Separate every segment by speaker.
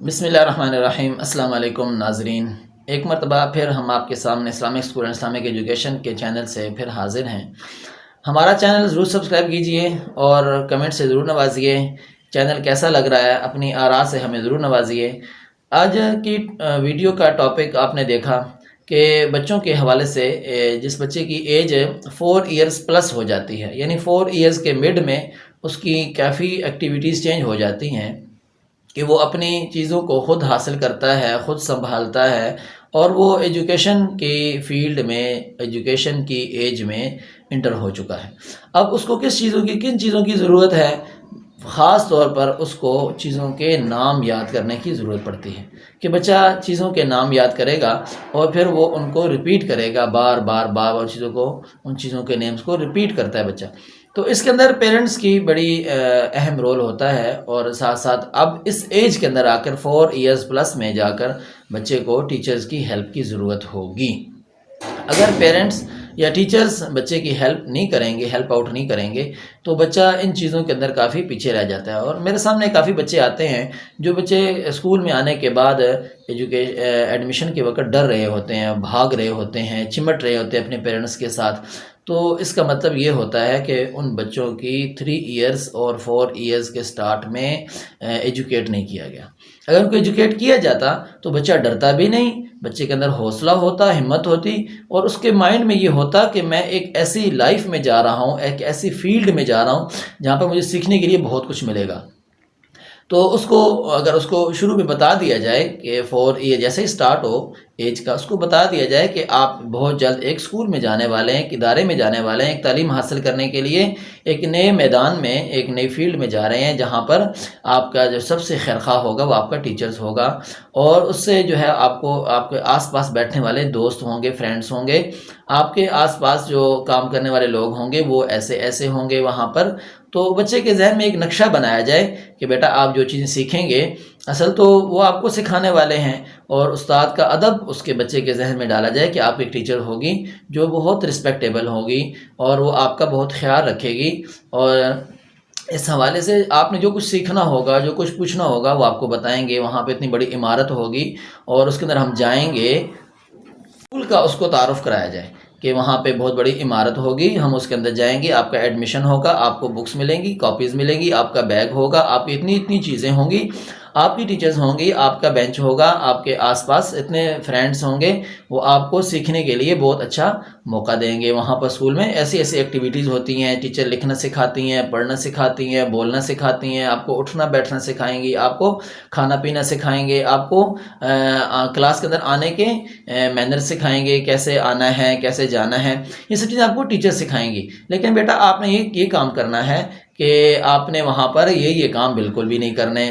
Speaker 1: بسم اللہ الرحمن الرحیم۔ السلام علیکم ناظرین، ایک مرتبہ پھر ہم آپ کے سامنے Islamic school and Islamic education کے چینل سے پھر حاضر ہیں۔ ہمارا چینل ضرور سبسکرائب کیجئے اور کمنٹ سے ضرور نوازیے۔ چینل کیسا لگ رہا ہے اپنی آراء سے ہمیں ضرور نوازیے۔ آج کی ویڈیو کا ٹاپک آپ نے دیکھا کہ بچوں کے حوالے سے جس بچے کی ایج 4 ایئرز پلس ہو جاتی ہے، یعنی 4 ایئرز کے مڈ میں اس کی کافی ایکٹیویٹیز چینج ہو جاتی ہیں کہ وہ اپنی چیزوں کو خود حاصل کرتا ہے، خود سنبھالتا ہے، اور وہ ایجوکیشن کی فیلڈ میں، ایجوکیشن کی ایج میں انٹر ہو چکا ہے۔ اب اس کو کن چیزوں کی ضرورت ہے؟ خاص طور پر اس کو چیزوں کے نام یاد کرنے کی ضرورت پڑتی ہے کہ بچہ چیزوں کے نام یاد کرے گا اور پھر وہ ان کو ریپیٹ کرے گا بار بار اور ان چیزوں کے نیمز کو ریپیٹ کرتا ہے بچہ۔ تو اس کے اندر پیرنٹس کی بڑی اہم رول ہوتا ہے، اور ساتھ ساتھ اب اس ایج کے اندر آ کر 4 ایئرز پلس میں جا کر بچے کو ٹیچرز کی ہیلپ کی ضرورت ہوگی۔ اگر پیرنٹس یا ٹیچرز بچے کی ہیلپ آؤٹ نہیں کریں گے تو بچہ ان چیزوں کے اندر کافی پیچھے رہ جاتا ہے۔ اور میرے سامنے کافی بچے آتے ہیں جو بچے اسکول میں آنے کے بعد ایڈمیشن کے وقت ڈر رہے ہوتے ہیں، بھاگ رہے ہوتے ہیں، چمٹ رہے ہوتے ہیں اپنے پیرنٹس کے ساتھ۔ تو اس کا مطلب یہ ہوتا ہے کہ ان بچوں کی 3 ایئرز اور 4 ایئرز کے سٹارٹ میں ایجوکیٹ نہیں کیا گیا۔ اگر ان کو ایجوکیٹ کیا جاتا تو بچہ ڈرتا بھی نہیں، بچے کے اندر حوصلہ ہوتا، ہمت ہوتی، اور اس کے مائنڈ میں یہ ہوتا کہ میں ایک ایسی لائف میں جا رہا ہوں، ایک ایسی فیلڈ میں جا رہا ہوں جہاں پر مجھے سیکھنے کے لیے بہت کچھ ملے گا۔ تو اگر اس کو شروع میں بتا دیا جائے کہ 4 ایئر جیسے ہی سٹارٹ ہو ایج کا، اس کو بتا دیا جائے کہ آپ بہت جلد ایک اسکول میں جانے والے ہیں، ایک ادارے میں جانے والے ہیں، ایک تعلیم حاصل کرنے کے لیے ایک نئے میدان میں، ایک نئی فیلڈ میں جا رہے ہیں جہاں پر آپ کا جو سب سے خیرخواہ ہوگا وہ آپ کا ٹیچرز ہوگا، اور اس سے جو ہے آپ کے آس پاس بیٹھنے والے دوست ہوں گے، فرینڈس ہوں گے، آپ کے آس پاس جو کام کرنے والے لوگ ہوں گے وہ ایسے ہوں گے وہاں پر۔ تو بچے کے ذہن میں ایک نقشہ بنایا جائے کہ بیٹا آپ جو چیزیں سیکھیں گے اصل تو وہ آپ کو سکھانے والے ہیں، اور استاد کا ادب اس کے بچے کے ذہن میں ڈالا جائے کہ آپ ایک ٹیچر ہوگی جو بہت رسپیکٹیبل ہوگی اور وہ آپ کا بہت خیال رکھے گی، اور اس حوالے سے آپ نے جو کچھ سیکھنا ہوگا، جو کچھ پوچھنا ہوگا وہ آپ کو بتائیں گے۔ وہاں پہ اتنی بڑی عمارت ہوگی اور اس کے اندر ہم جائیں گے، اسکول کا اس کو تعارف کرایا جائے کہ وہاں پہ بہت بڑی عمارت ہوگی، ہم اس کے اندر جائیں گے، آپ کا ایڈمیشن ہوگا، آپ کو بکس ملیں گی، کاپیز ملیں گی، آپ کا بیگ ہوگا، آپ کی اتنی چیزیں ہوں گی، آپ کی ٹیچرز ہوں گی، آپ کا بینچ ہوگا، آپ کے آس پاس اتنے فرینڈس ہوں گے، وہ آپ کو سیکھنے کے لیے بہت اچھا موقع دیں گے۔ وہاں پر اسکول میں ایسی ایکٹیویٹیز ہوتی ہیں، ٹیچر لکھنا سکھاتی ہیں، پڑھنا سکھاتی ہیں، بولنا سکھاتی ہیں، آپ کو اٹھنا بیٹھنا سکھائیں گی، آپ کو کھانا پینا سکھائیں گے، آپ کو کلاس کے اندر آنے کے مینر سکھائیں گے، کیسے آنا ہے، کیسے جانا ہے، یہ سب چیزیں آپ کو ٹیچر سکھائیں گی۔ لیکن بیٹا آپ نے یہ کام کرنا ہے کہ آپ نے وہاں پر یہ کام بالکل بھی نہیں کرنے۔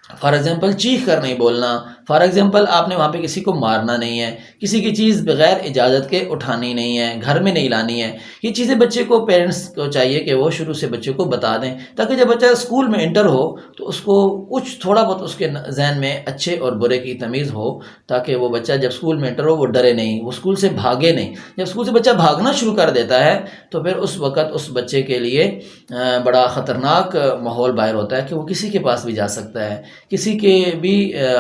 Speaker 1: فار ایگزامپل چیخ کر نہیں بولنا، فار ایگزامپل آپ نے وہاں پہ کسی کو مارنا نہیں ہے، کسی کی چیز بغیر اجازت کے اٹھانی نہیں ہے، گھر میں نہیں لانی ہے۔ یہ چیزیں بچے کو، پیرنٹس کو چاہیے کہ وہ شروع سے بچے کو بتا دیں، تاکہ جب بچہ اسکول میں انٹر ہو تو اس کو کچھ تھوڑا بہت اس کے ذہن میں اچھے اور برے کی تمیز ہو، تاکہ وہ بچہ جب اسکول میں انٹر ہو وہ ڈرے نہیں، وہ اسکول سے بھاگے نہیں۔ جب اسکول سے بچہ بھاگنا شروع کر دیتا ہے تو پھر اس وقت اس بچے کے لیے بڑا خطرناک ماحول باہر ہوتا ہے کہ وہ کسی کے پاس بھی جا سکتا ہے، کسی کے بھی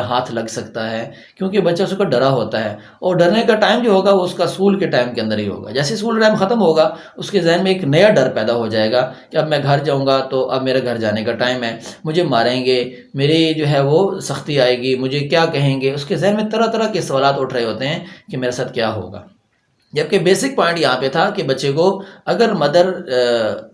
Speaker 1: ہاتھ لگ سکتا ہے، کیونکہ بچہ اس کا ڈرا ہوتا ہے، اور ڈرنے کا ٹائم جو ہوگا وہ اس کا اسکول کے ٹائم کے اندر ہی ہوگا۔ جیسے اسکول ٹائم ختم ہوگا اس کے ذہن میں ایک نیا ڈر پیدا ہو جائے گا کہ اب میں گھر جاؤں گا تو اب میرے گھر جانے کا ٹائم ہے، مجھے ماریں گے، میری جو ہے وہ سختی آئے گی، مجھے کیا کہیں گے۔ اس کے ذہن میں طرح طرح کے سوالات اٹھ رہے ہوتے ہیں کہ میرے ساتھ کیا ہوگا۔ جبکہ بیسک پوائنٹ یہاں پہ تھا کہ بچے کو اگر مدر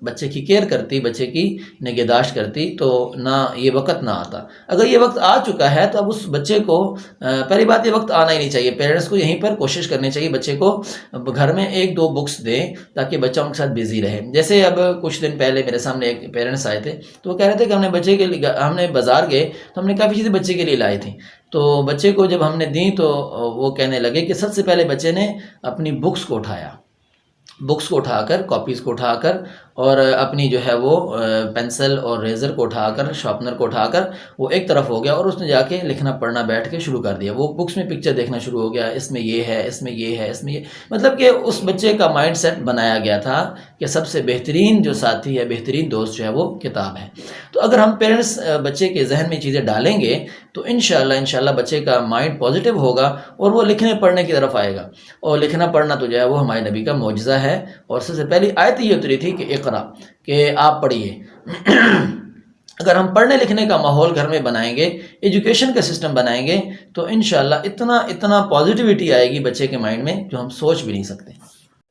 Speaker 1: بچے کی کیئر کرتی، بچے کی نگہداشت کرتی تو نہ یہ وقت نہ آتا۔ اگر یہ وقت آ چکا ہے تو اب اس بچے کو پہلی بات یہ وقت آنا ہی نہیں چاہیے۔ پیرنٹس کو یہیں پر کوشش کرنی چاہیے بچے کو گھر میں 1-2 بکس دیں تاکہ بچہ ان کے ساتھ بزی رہے۔ جیسے اب کچھ دن پہلے میرے سامنے ایک پیرنٹس آئے تھے تو وہ کہہ رہے تھے کہ ہم نے بازار گئے تو ہم نے کافی چیزیں بچے کے لیے لائی تھیں، تو بچے کو جب ہم نے دیں تو وہ کہنے لگے کہ سب سے پہلے بچے نے اپنی بکس کو اٹھا کر، کاپیز کو اٹھا کر اور اپنی جو ہے وہ پینسل اور ریزر کو اٹھا کر شارپنر کو اٹھا کر وہ ایک طرف ہو گیا اور اس نے جا کے لکھنا پڑھنا بیٹھ کے شروع کر دیا. وہ بکس میں پکچر دیکھنا شروع ہو گیا, اس میں یہ ہے, اس میں یہ ہے, اس میں یہ, مطلب کہ اس بچے کا مائنڈ سیٹ بنایا گیا تھا کہ سب سے بہترین جو ساتھی ہے, بہترین دوست جو ہے وہ کتاب ہے. تو اگر ہم پیرنٹس بچے کے ذہن میں چیزیں ڈالیں گے تو انشاءاللہ بچے کا مائنڈ پازیٹیو ہوگا اور وہ لکھنے پڑھنے کی طرف آئے گا. اور لکھنا پڑھنا تو جو ہے وہ ہمارے نبی کا معجزہ ہے. اور سب سے پہلی آیت یہ اتری تھی کہ اقرا, کہ آپ پڑھیے. اگر ہم پڑھنے لکھنے کا ماحول گھر میں بنائیں گے, ایجوکیشن کا سسٹم بنائیں گے, تو انشاءاللہ اتنا پازیٹیوٹی آئے گی بچے کے مائنڈ میں جو ہم سوچ بھی نہیں سکتے.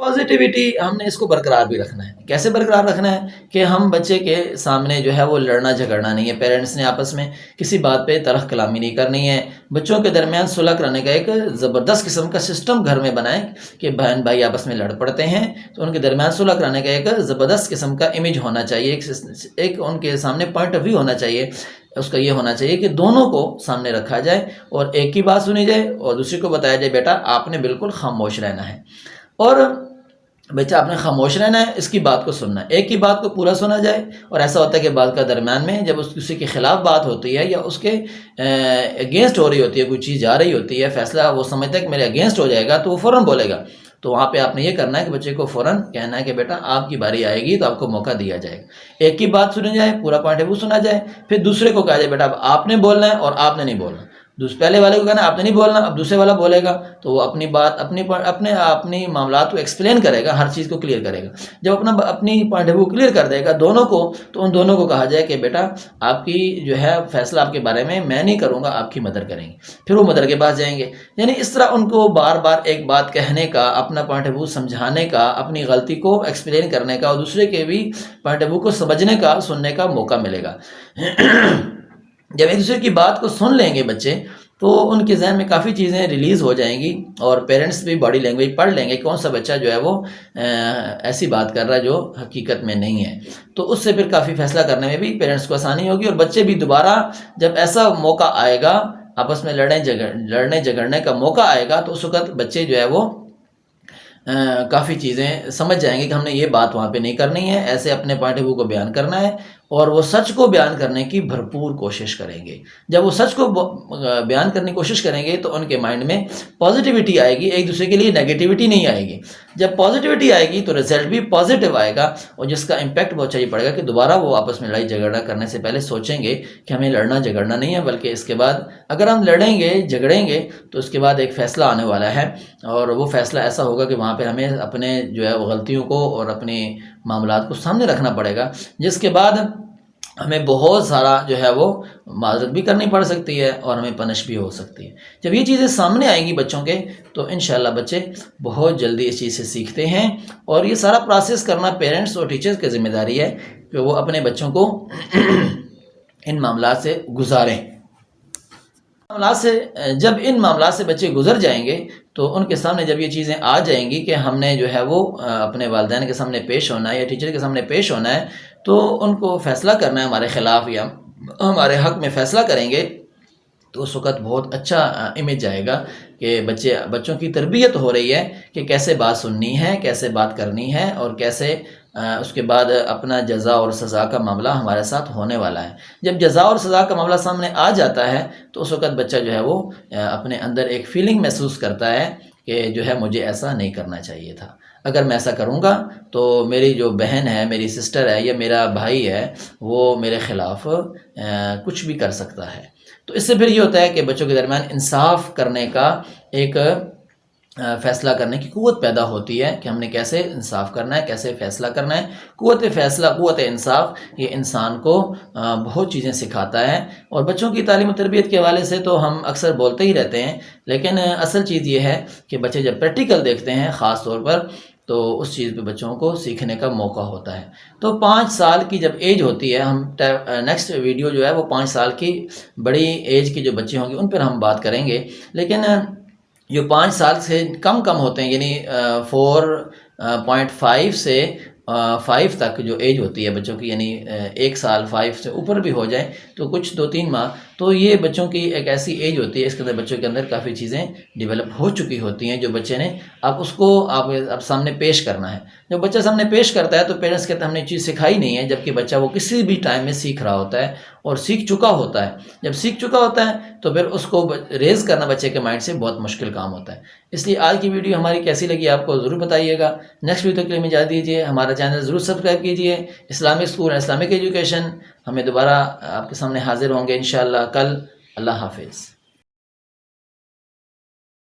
Speaker 1: پازیٹیوٹی ہم نے اس کو برقرار بھی رکھنا ہے. کیسے برقرار رکھنا ہے کہ ہم بچے کے سامنے جو ہے وہ لڑنا جھگڑنا نہیں ہے. پیرنٹس نے آپس میں کسی بات پہ طرح کلامی نہیں کرنی ہے. بچوں کے درمیان صلح کرنے کا ایک زبردست قسم کا سسٹم گھر میں بنائیں کہ بہن بھائی آپس میں لڑ پڑتے ہیں تو ان کے درمیان صلح کرانے کا ایک زبردست قسم کا امیج ہونا چاہیے, ایک ان کے سامنے پوائنٹ آف ویو ہونا چاہیے. اس کا یہ ہونا چاہیے کہ دونوں کو سامنے رکھا جائے اور ایک کی بات سنی جائے اور دوسری کو بتایا جائے بیٹا آپ نے بالکل خاموش رہنا ہے, اور بچہ آپ نے خاموش رہنا ہے, اس کی بات کو سننا ہے. ایک کی بات کو پورا سنا جائے. اور ایسا ہوتا ہے کہ بات کا درمیان میں جب اس کسی کے خلاف بات ہوتی ہے یا اس کے اگینسٹ ہو رہی ہوتی ہے, کوئی چیز جا رہی ہوتی ہے, فیصلہ وہ سمجھتا ہے کہ میرے اگینسٹ ہو جائے گا تو وہ فوراً بولے گا. تو وہاں پہ آپ نے یہ کرنا ہے کہ بچے کو فوراً کہنا ہے کہ بیٹا آپ کی باری آئے گی تو آپ کو موقع دیا جائے گا. ایک کی بات سنی جائے, پورا پوائنٹ ہے وہ سنا جائے, پھر دوسرے کو کہا جائے بیٹا اب آپ نے بولنا ہے اور آپ نے نہیں بولنا. پہلے والے کو کہنا آپ نے نہیں بولنا, اب دوسرے والا بولے گا تو وہ اپنی بات اپنی معاملات کو ایکسپلین کرے گا, ہر چیز کو کلیئر کرے گا. جب اپنی پوائنٹ آف ویو کلیئر کر دے گا دونوں کو, تو ان دونوں کو کہا جائے کہ بیٹا آپ کی جو ہے فیصلہ آپ کے بارے میں نہیں کروں گا, آپ کی مدر کریں گے. پھر وہ مدر کے پاس جائیں گے. یعنی اس طرح ان کو بار بار ایک بات کہنے کا, اپنا پوائنٹ آف ویو سمجھانے کا, اپنی غلطی کو ایکسپلین کرنے کا اور دوسرے کے بھی پوائنٹ آف ویو کو سمجھنے کا, سننے کا موقع ملے گا. جب ایک دوسرے کی بات کو سن لیں گے بچے تو ان کے ذہن میں کافی چیزیں ریلیز ہو جائیں گی اور پیرنٹس بھی باڈی لینگویج پڑھ لیں گے کون سا بچہ جو ہے وہ ایسی بات کر رہا ہے جو حقیقت میں نہیں ہے. تو اس سے پھر کافی فیصلہ کرنے میں بھی پیرنٹس کو آسانی ہوگی اور بچے بھی دوبارہ جب ایسا موقع آئے گا, آپس میں لڑنے جھگڑنے کا موقع آئے گا, تو اس وقت بچے جو ہے وہ کافی چیزیں سمجھ جائیں گے کہ ہم نے یہ بات وہاں پہ نہیں کرنی ہے, ایسے اپنے پوائنٹ آف ویو کو بیان کرنا ہے اور وہ سچ کو بیان کرنے کی بھرپور کوشش کریں گے. جب وہ سچ کو بیان کرنے کی کوشش کریں گے تو ان کے مائنڈ میں پازیٹیوٹی آئے گی, ایک دوسرے کے لیے نیگیٹیوٹی نہیں آئے گی. جب پازیٹیوٹی آئے گی تو رزلٹ بھی پازیٹیو آئے گا اور جس کا امپیکٹ بہت چاہیے پڑے گا کہ دوبارہ وہ آپس میں لڑائی جھگڑا کرنے سے پہلے سوچیں گے کہ ہمیں لڑنا جھگڑنا نہیں ہے, بلکہ اس کے بعد اگر ہم لڑیں گے جھگڑیں گے تو اس کے بعد ایک فیصلہ آنے والا ہے اور وہ فیصلہ ایسا ہوگا کہ وہاں پہ ہمیں اپنے جو ہے وہ غلطیوں کو اور اپنے معاملات کو سامنے رکھنا پڑے گا, جس کے بعد ہمیں بہت سارا جو ہے وہ معذرت بھی کرنی پڑ سکتی ہے اور ہمیں پنش بھی ہو سکتی ہے. جب یہ چیزیں سامنے آئیں گی بچوں کے تو انشاءاللہ بچے بہت جلدی اس چیز سے سیکھتے ہیں. اور یہ سارا پروسیس کرنا پیرنٹس اور ٹیچرز کی ذمہ داری ہے کہ وہ اپنے بچوں کو ان معاملات سے گزاریں. جب ان معاملات سے بچے گزر جائیں گے تو ان کے سامنے جب یہ چیزیں آ جائیں گی کہ ہم نے جو ہے وہ اپنے والدین کے سامنے پیش ہونا ہے یا ٹیچر کے سامنے پیش ہونا ہے, تو ان کو فیصلہ کرنا ہے ہمارے خلاف یا ہمارے حق میں فیصلہ کریں گے, تو اس وقت بہت اچھا امیج آئے گا کہ بچوں کی تربیت ہو رہی ہے کہ کیسے بات سننی ہے, کیسے بات کرنی ہے اور کیسے اس کے بعد اپنا جزا اور سزا کا معاملہ ہمارے ساتھ ہونے والا ہے. جب جزا اور سزا کا معاملہ سامنے آ جاتا ہے تو اس وقت بچہ جو ہے وہ اپنے اندر ایک فیلنگ محسوس کرتا ہے کہ جو ہے مجھے ایسا نہیں کرنا چاہیے تھا, اگر میں ایسا کروں گا تو میری جو بہن ہے, میری سسٹر ہے یا میرا بھائی ہے وہ میرے خلاف کچھ بھی کر سکتا ہے. تو اس سے پھر یہ ہوتا ہے کہ بچوں کے درمیان انصاف کرنے کا ایک فیصلہ کرنے کی قوت پیدا ہوتی ہے کہ ہم نے کیسے انصاف کرنا ہے, کیسے فیصلہ کرنا ہے. قوت فیصلہ, قوت انصاف یہ انسان کو بہت چیزیں سکھاتا ہے. اور بچوں کی تعلیم و تربیت کے حوالے سے تو ہم اکثر بولتے ہی رہتے ہیں, لیکن اصل چیز یہ ہے کہ بچے جب پریکٹیکل دیکھتے ہیں خاص طور پر تو اس چیز پہ بچوں کو سیکھنے کا موقع ہوتا ہے. تو 5 سال کی جب ایج ہوتی ہے, ہم نیکسٹ ویڈیو جو ہے وہ 5 سال کی بڑی ایج کے جو بچے ہوں گے ان پر ہم بات کریں گے, لیکن جو 5 سال سے کم ہوتے ہیں یعنی 4.5 سے 5 تک جو ایج ہوتی ہے بچوں کی, یعنی 1 سال 5 سے اوپر بھی ہو جائے تو کچھ 2-3 ماہ تو یہ بچوں کی ایک ایسی ایج ہوتی ہے، اس کے اندر بچوں کے اندر کافی چیزیں ڈیولپ ہو چکی ہوتی ہیں جو بچے نے اب اس کو اب سامنے پیش کرنا ہے۔ جب بچہ سامنے پیش کرتا ہے تو پیرنٹس کہتے ہیں ہم نے چیز سکھائی نہیں ہے، جبکہ بچہ وہ کسی بھی ٹائم میں سیکھ رہا ہوتا ہے اور سیکھ چکا ہوتا ہے۔ جب سیکھ چکا ہوتا ہے تو پھر اس کو ریز کرنا بچے کے مائنڈ سے بہت مشکل کام ہوتا ہے۔ اس لیے آج کی ویڈیو ہماری کیسی لگی آپ کو ضرور بتائیے گا۔ نیکسٹ ویڈیو کے لیے اجازت دیجیے، ہمارا چینل ضرور سبسکرائب کیجیے۔ Islamic school and Islamic education, ہمیں دوبارہ آپ کے سامنے حاضر ہوں گے انشاءاللہ کل۔ اللہ حافظ۔